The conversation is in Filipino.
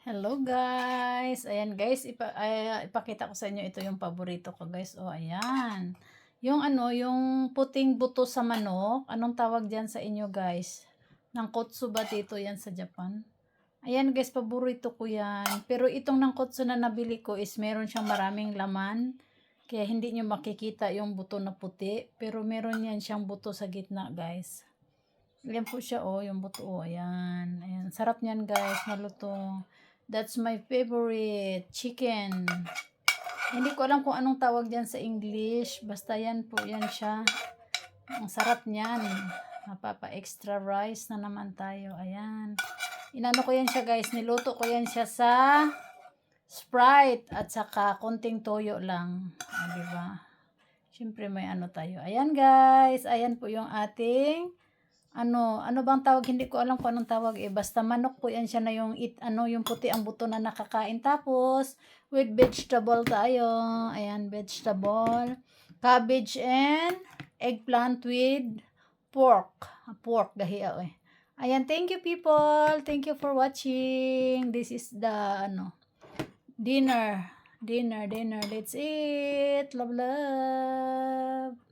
Hello guys! Ayan guys, ipakita ko sa inyo ito yung paborito ko guys. O ayan. Yung yung puting buto sa manok. Anong tawag dyan sa inyo guys? Nankotsu ba dito yan sa Japan? Ayan guys, paborito ko yan. Pero itong nankotsu na nabili ko is meron siyang maraming laman. Kaya hindi nyo makikita yung buto na puti. Pero meron yan siyang buto sa gitna guys. Ayan po siya yung buto ayan. Ayan, sarap niyan guys, malutong. That's my favorite chicken. Hindi ko alam kung anong tawag diyan sa English. Basta yan po, yan siya. Ang sarap niyan. Mapapa extra rice na naman tayo. Ayan. Inano ko yan siya guys. Niluto ko yan siya sa Sprite at saka konting toyo lang. Diba? Siyempre may tayo. Ayan guys. Ayan po yung ating ano bang tawag, hindi ko alam kung anong tawag basta manok po yan siya na yung yung puti ang buto na nakakain. Tapos with vegetable tayo. Ayan, vegetable, cabbage and eggplant with pork gahiya Ayan, thank you people. Thank you for watching. This is the dinner. Let's eat. Love.